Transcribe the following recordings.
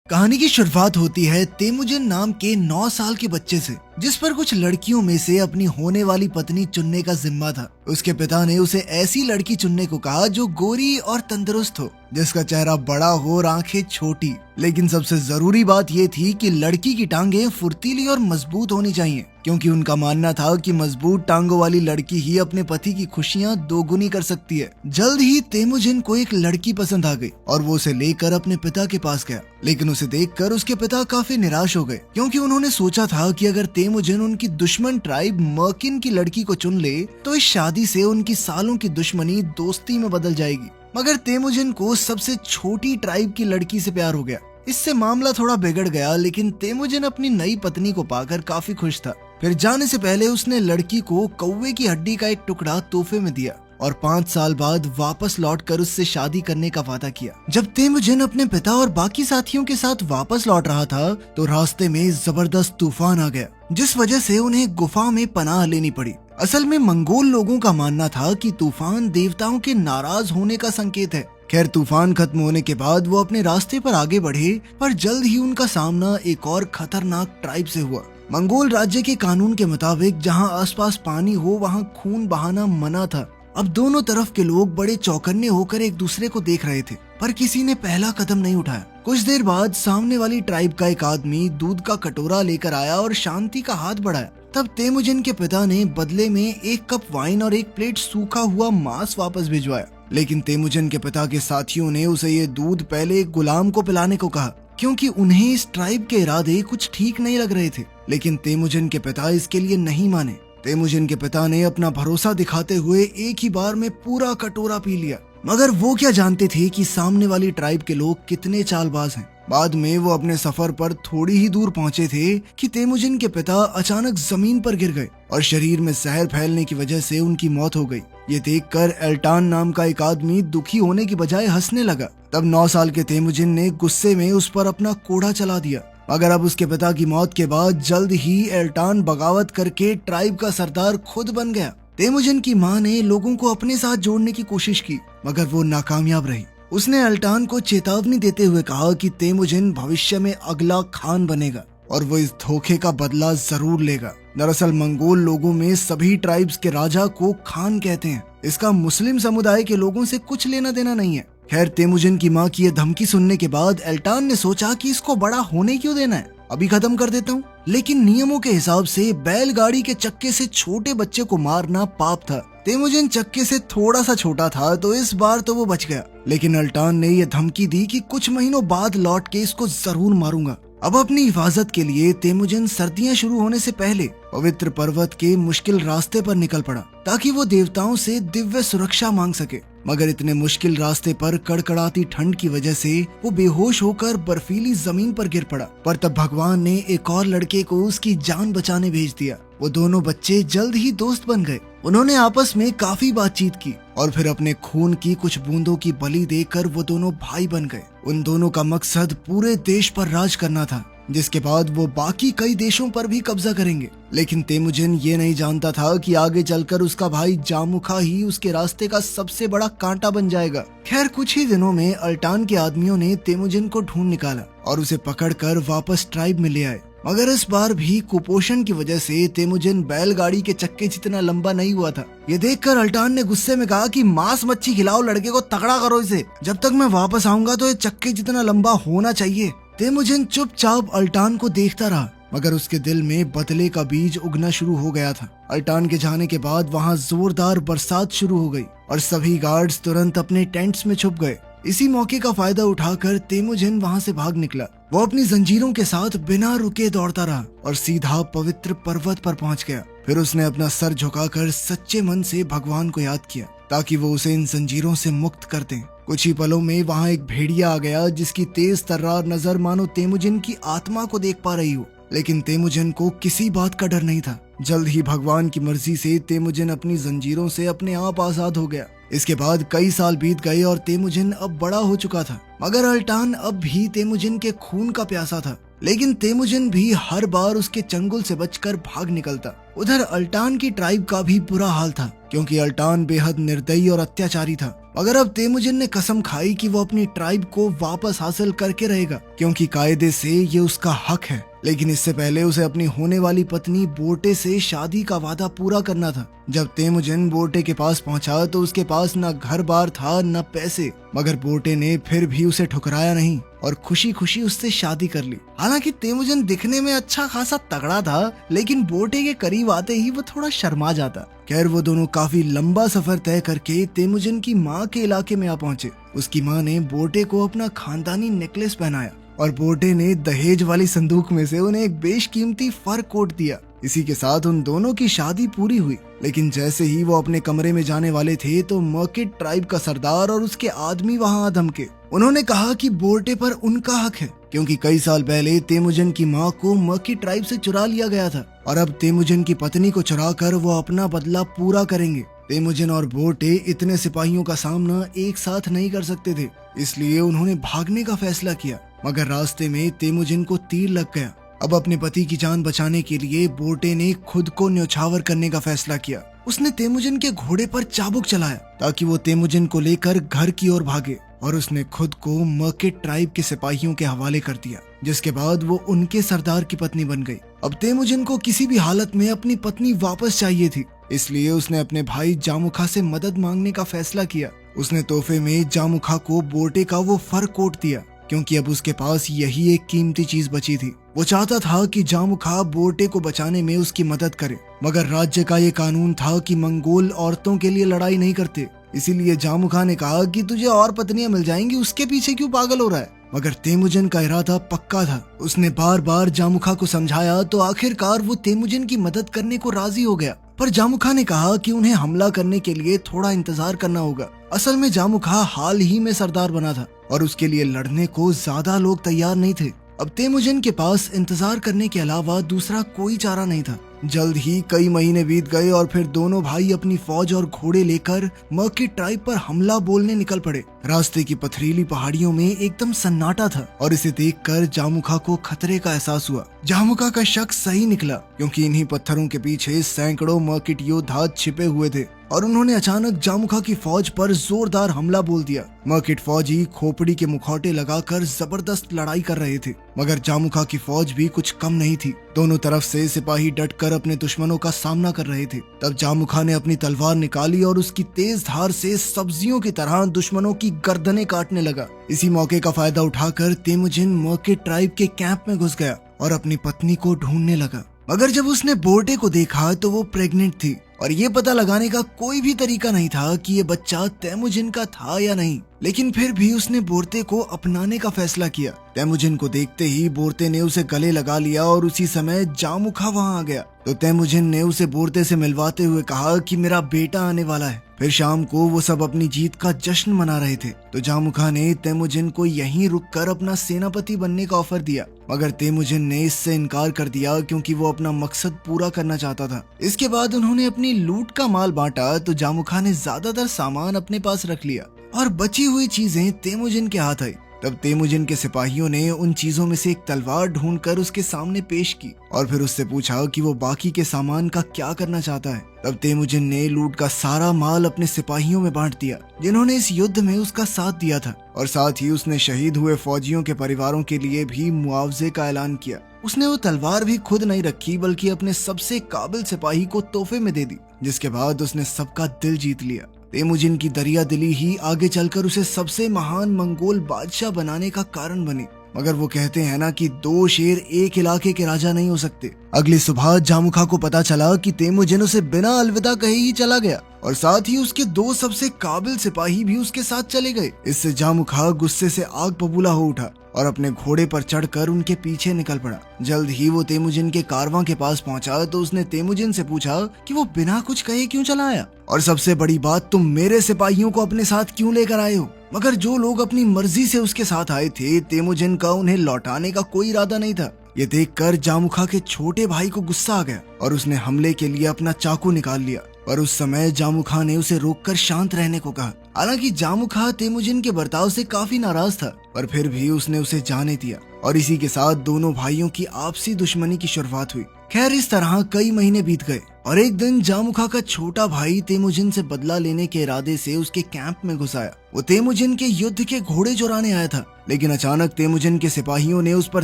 कहानी की शुरुआत होती है तेमुजिन नाम के 9 साल के बच्चे से, जिस पर कुछ लड़कियों में से अपनी होने वाली पत्नी चुनने का जिम्मा था। उसके पिता ने उसे ऐसी लड़की चुनने को कहा जो गोरी और तंदुरुस्त हो, जिसका चेहरा बड़ा हो और आंखें छोटी। लेकिन सबसे जरूरी बात ये थी कि लड़की की टांगें फुर्तीली और मजबूत होनी चाहिए, क्योंकि उनका मानना था कि मजबूत टांगों वाली लड़की ही अपने पति की खुशियां दोगुनी कर सकती है। जल्द ही तेमुजिन को एक लड़की पसंद आ गई और वो उसे लेकर अपने पिता के पास गया। लेकिन उसे देखकर उसके पिता काफी निराश हो गए, क्योंकि उन्होंने सोचा था कि अगर तेमुजिन उनकी दुश्मन ट्राइब मर्किन की लड़की को चुन ले तो इस शादी से उनकी सालों की दुश्मनी दोस्ती में बदल जाएगी। मगर तेमुजिन को सबसे छोटी ट्राइब की लड़की से प्यार हो गया। इससे मामला थोड़ा बिगड़ गया, लेकिन तेमुजिन अपनी नई पत्नी को पाकर काफी खुश था। फिर जाने से पहले उसने लड़की को कौवे की हड्डी का एक टुकड़ा तोहफे में दिया और 5 साल बाद वापस लौटकर उससे शादी करने का वादा किया। जब तेमुजिन अपने पिता और बाकी साथियों के साथ वापस लौट रहा था तो रास्ते में जबरदस्त तूफान आ गया, जिस वजह से उन्हें गुफा में पनाह लेनी पड़ी। असल में मंगोल लोगों का मानना था कि तूफान देवताओं के नाराज होने का संकेत है। खैर, तूफान खत्म होने के बाद वो अपने रास्ते पर आगे बढ़े, पर जल्द ही उनका सामना एक और खतरनाक ट्राइब से हुआ। मंगोल राज्य के कानून के मुताबिक जहाँ आसपास पानी हो वहाँ खून बहाना मना था। अब दोनों तरफ के लोग बड़े चौकन्ने होकर एक दूसरे को देख रहे थे, पर किसी ने पहला कदम नहीं उठाया। कुछ देर बाद सामने वाली ट्राइब का एक आदमी दूध का कटोरा लेकर आया और शांति का हाथ बढ़ाया। तब तेमुजिन के पिता ने बदले में 1 कप वाइन और 1 प्लेट सूखा हुआ मांस वापस भिजवाया। लेकिन तेमुजिन के पिता के साथियों ने उसे ये दूध पहले एक गुलाम को पिलाने को कहा, क्योंकि उन्हें इस ट्राइब के इरादे कुछ ठीक नहीं लग रहे थे। लेकिन तेमुजिन के पिता इसके लिए नहीं माने। तेमुजिन के पिता ने अपना भरोसा दिखाते हुए एक ही बार में पूरा कटोरा पी लिया। मगर वो क्या जानते थे कि सामने वाली ट्राइब के लोग कितने चालबाज हैं। बाद में वो अपने सफर पर थोड़ी ही दूर पहुंचे थे कि तेमुजिन के पिता अचानक जमीन पर गिर गए और शरीर में जहर फैलने की वजह से उनकी मौत हो गई। ये देखकर एल्टान नाम का एक आदमी दुखी होने की बजाय हंसने लगा। तब 9 साल के तेमुजिन ने गुस्से में उस पर अपना कोड़ा चला दिया। मगर अब उसके पिता की मौत के बाद जल्द ही एल्टान बगावत करके ट्राइब का सरदार खुद बन गया। तेमुजिन की मां ने लोगों को अपने साथ जोड़ने की कोशिश की, मगर वो नाकामयाब रही। उसने एल्टान को चेतावनी देते हुए कहा कि तेमुजिन भविष्य में अगला खान बनेगा और वो इस धोखे का बदला जरूर लेगा। दरअसल मंगोल लोगों में सभी ट्राइब्स के राजा को खान कहते हैं। इसका मुस्लिम समुदाय के लोगों से कुछ लेना देना नहीं है। खैर, तेमुजिन की मां की यह धमकी सुनने के बाद एल्टान ने सोचा कि इसको बड़ा होने क्यों देना है, अभी खत्म कर देता हूँ। लेकिन नियमों के हिसाब से बैलगाड़ी के चक्के से छोटे बच्चे को मारना पाप था। तेमुजिन चक्के से थोड़ा सा छोटा था तो इस बार तो वो बच गया। लेकिन एल्टान ने यह धमकी दी कि कुछ महीनों बाद लौट के इसको जरूर मारूंगा। अब अपनी हिफाजत के लिए तेमुजिन सर्दियां शुरू होने से पहले पवित्र पर्वत के मुश्किल रास्ते पर निकल पड़ा, ताकि वो देवताओं से दिव्य सुरक्षा मांग सके। मगर इतने मुश्किल रास्ते पर कड़कड़ाती ठंड की वजह से वो बेहोश होकर बर्फीली जमीन पर गिर पड़ा। पर तब भगवान ने एक और लड़के को उसकी जान बचाने भेज दिया। वो दोनों बच्चे जल्द ही दोस्त बन गए। उन्होंने आपस में काफी बातचीत की और फिर अपने खून की कुछ बूंदों की बलि देकर वो दोनों भाई बन गए। उन दोनों का मकसद पूरे देश पर राज करना था, जिसके बाद वो बाकी कई देशों पर भी कब्जा करेंगे। लेकिन तेमुजिन ये नहीं जानता था कि आगे चलकर उसका भाई जामुखा ही उसके रास्ते का सबसे बड़ा कांटा बन जाएगा। खैर, कुछ ही दिनों में अल्टान के आदमियों ने तेमुजिन को ढूंढ निकाला और उसे पकड़कर वापस ट्राइब में ले आए। मगर इस बार भी कुपोषण की वजह से तेमुजिन बैलगाड़ी के चक्के जितना लंबा नहीं हुआ था। ये देखकर अल्टान ने गुस्से में कहा कि मांस मच्छी खिलाओ, लड़के को तगड़ा करो इसे। जब तक मैं वापस आऊंगा तो ये चक्के जितना लंबा होना चाहिए। तेमुजिन चुपचाप अल्टान को देखता रहा, मगर उसके दिल में बदले का बीज उगना शुरू हो गया था। अल्टान के जाने के बाद वहाँ जोरदार बरसात शुरू हो गई और सभी गार्ड्स तुरंत अपने टेंट्स में छुप गए। इसी मौके का फायदा उठाकर तेमुजिन वहाँ से भाग निकला। वो अपनी जंजीरों के साथ बिना रुके दौड़ता रहा और सीधा पवित्र पर्वत पर पहुँच गया। फिर उसने अपना सर झुकाकर सच्चे मन से भगवान को याद किया, ताकि वो उसे इन जंजीरों से मुक्त कर दें। कुछ ही पलों में वहाँ एक भेड़िया आ गया, जिसकी तेज तर्रार नजर मानो तेमुजिन की आत्मा को देख पा रही हो। लेकिन तेमुजिन को किसी बात का डर नहीं था। जल्द ही भगवान की मर्जी से तेमुजिन अपनी जंजीरों से अपने आप आजाद हो गया। इसके बाद कई साल बीत गए और तेमुजिन अब बड़ा हो चुका था। मगर अल्टान अब भी तेमुजिन के खून का प्यासा था। लेकिन तेमुजिन भी हर बार उसके चंगुल से बचकर भाग निकलता। उधर अल्टान की ट्राइब का भी बुरा हाल था, क्योंकि अल्टान बेहद निर्दयी और अत्याचारी था। मगर अब तेमुजिन ने कसम खाई कि वो अपनी ट्राइब को वापस हासिल करके रहेगा, क्योंकि कायदे से ये उसका हक है। लेकिन इससे पहले उसे अपनी होने वाली पत्नी बोर्टे से शादी का वादा पूरा करना था। जब तेमुजिन बोर्टे के पास पहुंचा तो उसके पास न घर बार था न पैसे, मगर बोर्टे ने फिर भी उसे ठुकराया नहीं और खुशी खुशी उससे शादी कर ली। हालांकि तेमुजिन दिखने में अच्छा खासा तगड़ा था, लेकिन बोर्टे के करीब आते ही वो थोड़ा शर्मा जाता। खैर वो दोनों काफी लंबा सफर तय करके तेमुजिन की माँ के इलाके में आ पहुंचे। उसकी माँ ने बोर्टे को अपना खानदानी नेकलेस पहनाया और बोर्टे ने दहेज वाली संदूक में से उन्हें एक बेशकीमती फर कोट दिया। इसी के साथ उन दोनों की शादी पूरी हुई। लेकिन जैसे ही वो अपने कमरे में जाने वाले थे तो मर्किट ट्राइब का सरदार और उसके आदमी वहां धमके। उन्होंने कहा कि बोर्टे पर उनका हक है, क्योंकि कई साल पहले तेमुजिन की माँ को मर्किट ट्राइब से चुरा लिया गया था और अब तेमुजिन की पत्नी को चुराकर वो अपना बदला पूरा करेंगे। तेमुजिन और बोर्टे इतने सिपाहियों का सामना एक साथ नहीं कर सकते थे, इसलिए उन्होंने भागने का फैसला किया। मगर रास्ते में तेमुजिन को तीर लग गया। अब अपने पति की जान बचाने के लिए बोर्टे ने खुद को न्योछावर करने का फैसला किया। उसने तेमुजिन के घोड़े पर चाबुक चलाया ताकि वो तेमुजिन को लेकर घर की ओर भागे और उसने खुद को मर्किट ट्राइब के सिपाहियों के हवाले कर दिया, जिसके बाद वो उनके सरदार की पत्नी बन गई। अब तेमुजिन को किसी भी हालत में अपनी पत्नी वापस चाहिए थी, इसलिए उसने अपने भाई जामुखा से मदद मांगने का फैसला किया। उसने तोहफे में जामुखा को बोर्टे का वो फर कोट दिया, क्योंकि अब उसके पास यही एक कीमती चीज बची थी। वो चाहता था कि जामुखा बोर्टे को बचाने में उसकी मदद करे, मगर राज्य का ये कानून था कि मंगोल औरतों के लिए लड़ाई नहीं करते। इसीलिए जामुखा ने कहा कि तुझे और पत्नियां मिल जाएंगी, उसके पीछे क्यों पागल हो रहा है। मगर तेमुजिन का इरादा पक्का था। उसने बार बार जामुखा को समझाया तो आखिरकार वो तेमुजिन की मदद करने को राजी हो गया। पर जामुखा ने कहा कि उन्हें हमला करने के लिए थोड़ा इंतजार करना होगा। असल में जामुखा हाल ही में सरदार बना था और उसके लिए लड़ने को ज्यादा लोग तैयार नहीं थे। अब तेमुजिन के पास इंतजार करने के अलावा दूसरा कोई चारा नहीं था। जल्द ही कई महीने बीत गए और फिर दोनों भाई अपनी फौज और घोड़े लेकर मर्किट ट्राइब पर हमला बोलने निकल पड़े। रास्ते की पथरीली पहाड़ियों में एकदम सन्नाटा था और इसे देखकर जामुखा को खतरे का एहसास हुआ। जामुखा का शक सही निकला, क्योंकि इन्हीं पत्थरों के पीछे सैकड़ों मर्किट योद्धा छिपे हुए थे और उन्होंने अचानक जामुखा की फौज पर जोरदार हमला बोल दिया। मर्किट फौजी खोपड़ी के मुखौटे लगाकर जबरदस्त लड़ाई कर रहे थे, मगर जामुखा की फौज भी कुछ कम नहीं थी। दोनों तरफ से सिपाही डटकर अपने दुश्मनों का सामना कर रहे थे। तब जामुखा ने अपनी तलवार निकाली और उसकी तेज धार से सब्जियों की तरह दुश्मनों की गर्दनें काटने लगा। इसी मौके का फायदा उठाकर तेमुजिन मर्किट ट्राइब के कैंप में घुस गया और अपनी पत्नी को ढूंढने लगा। मगर जब उसने बोर्टे को देखा तो वो प्रेग्नेंट थी और ये पता लगाने का कोई भी तरीका नहीं था कि ये बच्चा तेमुजिन का था या नहीं। लेकिन फिर भी उसने बोर्टे को अपनाने का फैसला किया। तेमुजिन को देखते ही बोर्टे ने उसे गले लगा लिया और उसी समय जामुखा वहां आ गया तो तेमुजिन ने उसे बोर्टे से मिलवाते हुए कहा कि मेरा बेटा आने वाला है। फिर शाम को वो सब अपनी जीत का जश्न मना रहे थे तो जामुखा ने तेमुजिन को यहीं रुककर अपना सेनापति बनने का ऑफर दिया, मगर तेमुजिन ने इससे इनकार कर दिया क्योंकि वो अपना मकसद पूरा करना चाहता था। इसके बाद उन्होंने अपनी लूट का माल बांटा तो जामुखा ने ज्यादातर सामान अपने पास रख लिया और बची हुई चीजें तेमुजिन के हाथ आई। तब तेमुजिन के सिपाहियों ने उन चीजों में से एक तलवार ढूंढकर उसके सामने पेश की और फिर उससे पूछा कि वो बाकी के सामान का क्या करना चाहता है। तब तेमुजिन ने लूट का सारा माल अपने सिपाहियों में बांट दिया जिन्होंने इस युद्ध में उसका साथ दिया था, और साथ ही उसने शहीद हुए फौजियों के परिवारों के लिए भी मुआवजे का ऐलान किया। उसने वो तलवार भी खुद नहीं रखी बल्कि अपने सबसे काबिल सिपाही को तोहफे में दे दी, जिसके बाद उसने सबका दिल जीत लिया। तेमुजिन की दरिया दिली ही आगे चलकर उसे सबसे महान मंगोल बादशाह बनाने का कारण बनी। मगर वो कहते हैं ना कि दो शेर एक इलाके के राजा नहीं हो सकते। अगली सुबह जामुखा को पता चला कि तेमुजिन उसे बिना अलविदा कहे ही चला गया और साथ ही उसके दो सबसे काबिल सिपाही भी उसके साथ चले गए। इससे जामुखा गुस्से से आग बबूला हो उठा और अपने घोड़े पर चढ़कर उनके पीछे निकल पड़ा। जल्द ही वो तेमुजिन के कारवां के पास पहुंचा तो उसने तेमुजिन से पूछा कि वो बिना कुछ कहे क्यों चला आया, और सबसे बड़ी बात, तुम मेरे सिपाहियों को अपने साथ क्यों लेकर आए हो। मगर जो लोग अपनी मर्जी से उसके साथ आए थे, तेमुजिन का उन्हें लौटाने का कोई इरादा नहीं था। ये देखकर जामुखा के छोटे भाई को गुस्सा आ गया और उसने हमले के लिए अपना चाकू निकाल लिया, पर उस समय जामुखा ने उसे रोककर शांत रहने को कहा। हालांकि जामुखा तेमुजिन के बर्ताव से काफी नाराज था, पर फिर भी उसने उसे जाने दिया और इसी के साथ दोनों भाइयों की आपसी दुश्मनी की शुरुआत हुई। खैर, इस तरह कई महीने बीत गए और एक दिन जामुखा का छोटा भाई तेमुजिन से बदला लेने के इरादे से उसके कैंप में घुस आया। वो तेमुजिन के युद्ध के घोड़े चुराने आया था, लेकिन अचानक तेमुजिन के सिपाहियों ने उस पर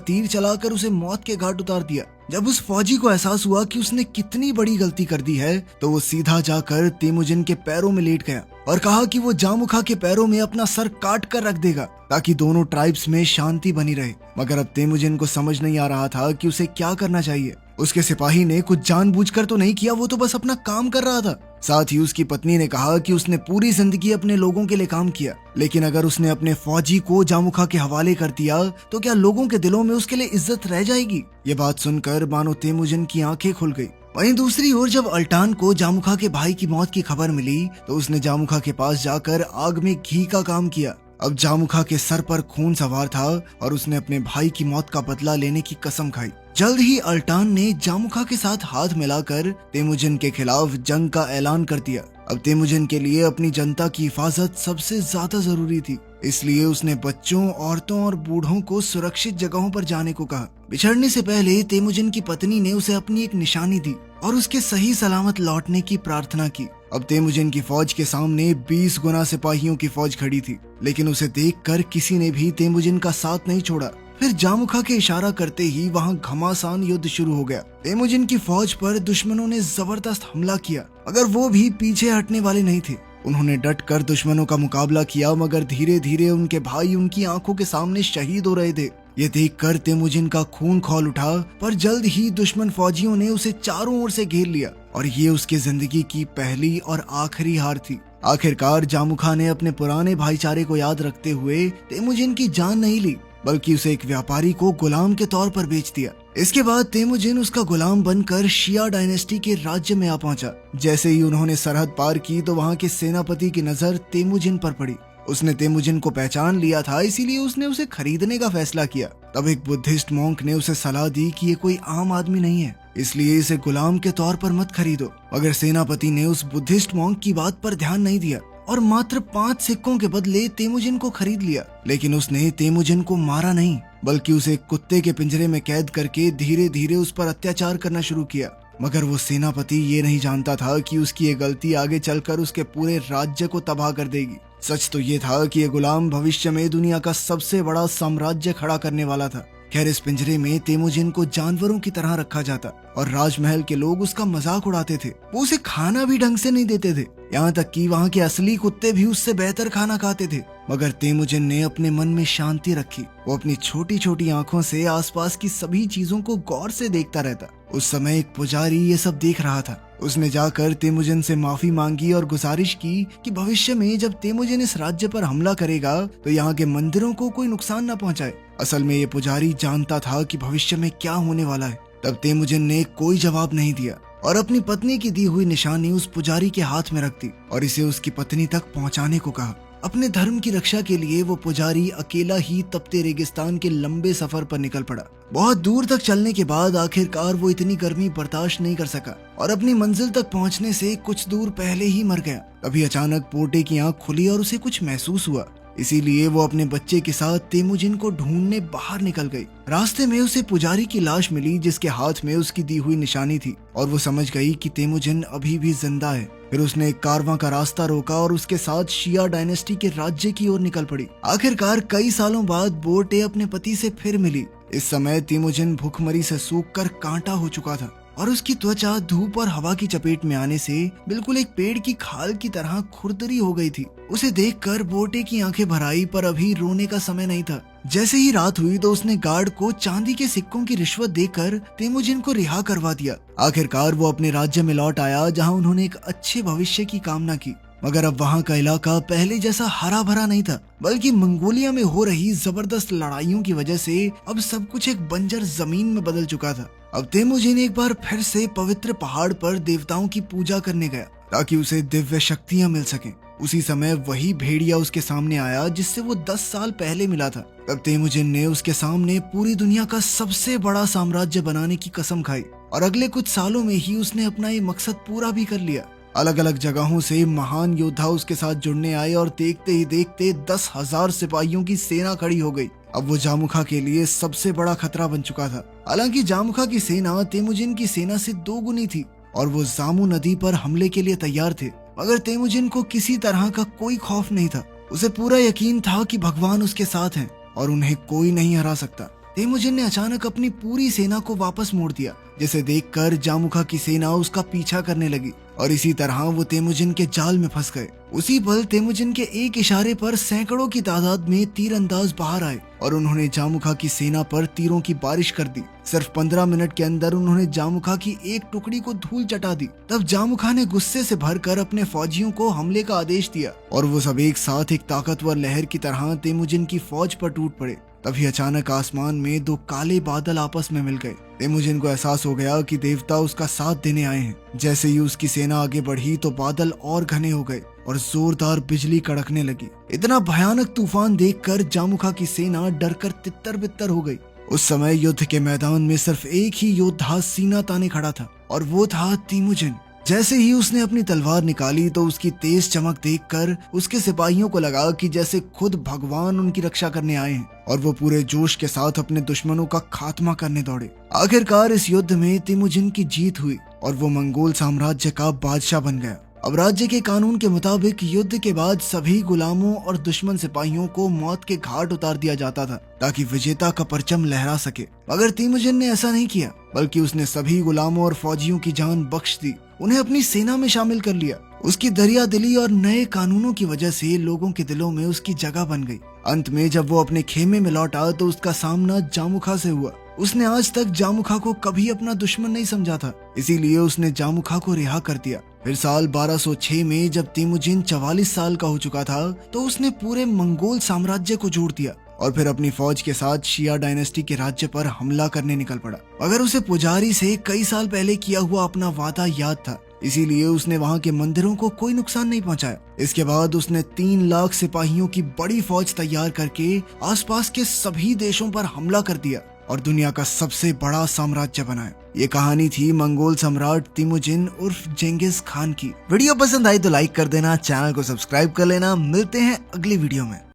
तीर चलाकर उसे मौत के घाट उतार दिया। जब उस फौजी को एहसास हुआ कि उसने कितनी बड़ी गलती कर दी है, तो वो सीधा जाकर तेमुजिन के पैरों में लेट गया और कहा कि वो जामुखा के पैरों में अपना सर काट कर रख देगा ताकि दोनों ट्राइब्स में शांति बनी रहे। मगर अब तेमुजिन को समझ नहीं आ रहा था कि उसे क्या करना चाहिए। उसके सिपाही ने कुछ जानबूझकर तो नहीं किया, वो तो बस अपना काम कर रहा था। साथ ही उसकी पत्नी ने कहा कि उसने पूरी जिंदगी अपने लोगों के लिए काम किया, लेकिन अगर उसने अपने फौजी को जामुखा के हवाले कर दिया तो क्या लोगों के दिलों में उसके लिए इज्जत रह जाएगी। ये बात सुनकर मानो तेमुजिन की आंखें खुल गई। वहीं दूसरी ओर जब अल्टान को जामुखा के भाई की मौत की खबर मिली तो उसने जामुखा के पास जाकर आग में घी का काम किया। अब जामुखा के सर पर खून सवार था और उसने अपने भाई की मौत का बदला लेने की कसम खाई। जल्द ही अल्टान ने जामुखा के साथ हाथ मिलाकर तेमुजिन के खिलाफ जंग का ऐलान कर दिया। अब तेमुजिन के लिए अपनी जनता की हिफाजत सबसे ज्यादा जरूरी थी, इसलिए उसने बच्चों, औरतों और बूढ़ों को सुरक्षित जगहों पर जाने को कहा। बिछड़ने से पहले तेमुजिन की पत्नी ने उसे अपनी एक निशानी दी और उसके सही सलामत लौटने की प्रार्थना की। अब तेमुजिन की फौज के सामने 20 गुना सिपाहियों की फौज खड़ी थी, लेकिन उसे देखकर किसी ने भी तेमुजिन का साथ नहीं छोड़ा। फिर जामुखा के इशारा करते ही वहां घमासान युद्ध शुरू हो गया। तेमुजिन की फौज पर दुश्मनों ने जबरदस्त हमला किया, मगर वो भी पीछे हटने वाले नहीं थे। उन्होंने डट कर दुश्मनों का मुकाबला किया, मगर धीरे धीरे उनके भाई उनकी आंखों के सामने शहीद हो रहे थे। ये देखकर तेमुजिन का खून खौल उठा, पर जल्द ही दुश्मन फौजियों ने उसे चारों ओर से घेर लिया और ये उसकी जिंदगी की पहली और आखिरी हार थी। आखिरकार जामुखा ने अपने पुराने भाईचारे को याद रखते हुए तेमुजिन की जान नहीं ली, बल्कि उसे एक व्यापारी को गुलाम के तौर पर बेच दिया। इसके बाद तेमुजिन उसका गुलाम बनकर शिया डायनेस्टी के राज्य में आ पहुंचा। जैसे ही उन्होंने सरहद पार की तो वहां के सेनापति की नजर तेमुजिन पर पड़ी। उसने तेमुजिन को पहचान लिया था, इसीलिए उसने उसे खरीदने का फैसला किया। तब एक बुद्धिस्ट मॉन्क ने उसे सलाह दी कि ये कोई आम आदमी नहीं है, इसलिए इसे गुलाम के तौर पर मत खरीदो। मगर सेनापति ने उस बुद्धिस्ट मॉन्क की बात पर ध्यान नहीं दिया और मात्र 5 सिक्कों के बदले तेमुजिन को खरीद लिया। लेकिन उसने तेमुजिन को मारा नहीं, बल्कि उसे कुत्ते के पिंजरे में कैद करके धीरे धीरे उस पर अत्याचार करना शुरू किया। मगर वो सेनापति ये नहीं जानता था कि उसकी ये गलती आगे चलकर उसके पूरे राज्य को तबाह कर देगी। सच तो ये था कि ये गुलाम भविष्य में दुनिया का सबसे बड़ा साम्राज्य खड़ा करने वाला था। खैर, इस पिंजरे में तेमुजिन को जानवरों की तरह रखा जाता और राजमहल के लोग उसका मजाक उड़ाते थे। वो उसे खाना भी ढंग से नहीं देते थे, यहाँ तक कि वहाँ के असली कुत्ते भी उससे बेहतर खाना खाते थे। मगर तेमुजिन ने अपने मन में शांति रखी। वो अपनी छोटी छोटी आंखों से आसपास की सभी चीजों को गौर से देखता रहता। उस समय एक पुजारी ये सब देख रहा था। उसने जाकर तेमुजिन से माफी मांगी और गुजारिश की कि भविष्य में जब तेमुजिन इस राज्य पर हमला करेगा तो यहाँ के मंदिरों को कोई नुकसान न पहुँचाए। असल में ये पुजारी जानता था कि भविष्य में क्या होने वाला है। तब तेमुजिन ने कोई जवाब नहीं दिया और अपनी पत्नी की दी हुई निशानी उस पुजारी के हाथ में रख दी और इसे उसकी पत्नी तक पहुँचाने को कहा। अपने धर्म की रक्षा के लिए वो पुजारी अकेला ही तपते रेगिस्तान के लंबे सफर पर निकल पड़ा। बहुत दूर तक चलने के बाद आखिरकार वो इतनी गर्मी बर्दाश्त नहीं कर सका और अपनी मंजिल तक पहुंचने से कुछ दूर पहले ही मर गया। तभी अचानक पोटे की आंख खुली और उसे कुछ महसूस हुआ, इसीलिए वो अपने बच्चे के साथ तेमुजिन को ढूंढने बाहर निकल गई। रास्ते में उसे पुजारी की लाश मिली जिसके हाथ में उसकी दी हुई निशानी थी और वो समझ गई कि तेमुजिन अभी भी जिंदा है। फिर उसने एक कारवां का रास्ता रोका और उसके साथ शिया डायनेस्टी के राज्य की ओर निकल पड़ी। आखिरकार कई सालों बाद बोटे अपने पति से फिर मिली। इस समय तेमुजिन भूखमरी से सूखकर कांटा हो चुका था और उसकी त्वचा धूप और हवा की चपेट में आने से बिल्कुल एक पेड़ की खाल की तरह खुरदरी हो गई थी। उसे देखकर बोटे की आंखें भर आई, पर अभी रोने का समय नहीं था। जैसे ही रात हुई तो उसने गार्ड को चांदी के सिक्कों की रिश्वत देकर तेमुजिन को रिहा करवा दिया। आखिरकार वो अपने राज्य में लौट आया जहाँ उन्होंने एक अच्छे भविष्य की कामना की। मगर अब वहाँ का इलाका पहले जैसा हरा भरा नहीं था, बल्कि मंगोलिया में हो रही जबरदस्त लड़ाइयों की वजह से अब सब कुछ एक बंजर जमीन में बदल चुका था। अब तेमुजिन एक बार फिर से पवित्र पहाड़ पर देवताओं की पूजा करने गया ताकि उसे दिव्य शक्तियां मिल सकें। उसी समय वही भेड़िया उसके सामने आया जिससे वो 10 साल पहले मिला था। तब तेमुजिन ने उसके सामने पूरी दुनिया का सबसे बड़ा साम्राज्य बनाने की कसम खाई और अगले कुछ सालों में ही उसने अपना ये मकसद पूरा भी कर लिया। अलग अलग जगहों से महान योद्धा उसके साथ जुड़ने आए और देखते ही देखते 10,000 सिपाहियों की सेना खड़ी हो गई। अब वो जामुखा के लिए सबसे बड़ा खतरा बन चुका था। हालांकि जामुखा की सेना तेमुजिन की सेना से 2 गुनी थी, और वो जामू नदी पर हमले के लिए तैयार थे। मगर तेमुजिन को किसी तरह का कोई खौफ नहीं था। उसे पूरा यकीन था कि भगवान उसके साथ हैं और उन्हें कोई नहीं हरा सकता। तेमुजिन ने अचानक अपनी पूरी सेना को वापस मोड़ दिया, जिसे देखकर जामुखा की सेना उसका पीछा करने लगी और इसी तरह वो तेमुजिन के जाल में फंस गए। उसी पल तेमुजिन के एक इशारे पर सैकड़ों की तादाद में तीरंदाज बाहर आए और उन्होंने जामुखा की सेना पर तीरों की बारिश कर दी। सिर्फ 15 मिनट के अंदर उन्होंने जामुखा की एक टुकड़ी को धूल चटा दी। तब जामुखा ने गुस्से से भरकर अपने फौजियों को हमले का आदेश दिया और वो सब एक साथ एक ताकतवर लहर की तरह तेमुजिन की फौज पर टूट पड़े। तभी अचानक आसमान में दो काले बादल आपस में मिल गए। तेमुजिन को एहसास हो गया कि देवता उसका साथ देने आए हैं। जैसे ही उसकी सेना आगे बढ़ी तो बादल और घने हो गए और जोरदार बिजली कड़कने लगी। इतना भयानक तूफान देखकर जामुखा की सेना डरकर तितर बितर हो गई। उस समय युद्ध के मैदान में सिर्फ एक ही योद्धा सीना ताने खड़ा था और वो था तेमुजिन। जैसे ही उसने अपनी तलवार निकाली तो उसकी तेज चमक देखकर उसके सिपाहियों को लगा कि जैसे खुद भगवान उनकी रक्षा करने आए हैं और वो पूरे जोश के साथ अपने दुश्मनों का खात्मा करने दौड़े। आखिरकार इस युद्ध में तेमुजिन की जीत हुई और वो मंगोल साम्राज्य का बादशाह बन गया। अब राज्य के कानून के मुताबिक युद्ध के बाद सभी गुलामों और दुश्मन सिपाहियों को मौत के घाट उतार दिया जाता था ताकि विजेता का परचम लहरा सके। मगर तेमुजिन ने ऐसा नहीं किया, बल्कि उसने सभी गुलामों और फौजियों की जान बख्श दी, उन्हें अपनी सेना में शामिल कर लिया। उसकी दरिया दिली और नए कानूनों की वजह से लोगों के दिलों में उसकी जगह बन गई। अंत में जब वो अपने खेमे में लौटा तो उसका सामना जामुखा से हुआ। उसने आज तक जामुखा को कभी अपना दुश्मन नहीं समझा था, इसीलिए उसने जामुखा को रिहा कर दिया। फिर साल 1206 में जब तेमुजिन 44 साल का हो चुका था तो उसने पूरे मंगोल साम्राज्य को जोड़ दिया और फिर अपनी फौज के साथ शिया डायनेस्टी के राज्य पर हमला करने निकल पड़ा। मगर उसे पुजारी से कई साल पहले किया हुआ अपना वादा याद था, इसीलिए उसने वहां के मंदिरों को कोई नुकसान नहीं पहुंचाया। इसके बाद उसने 3 लाख सिपाहियों की बड़ी फौज तैयार करके आसपास के सभी देशों पर हमला कर दिया और दुनिया का सबसे बड़ा साम्राज्य बनाया। ये कहानी थी मंगोल सम्राट तेमुजिन उर्फ जेंगिस खान की। वीडियो पसंद आई तो लाइक कर देना, चैनल को सब्सक्राइब कर लेना। मिलते हैं अगली वीडियो में।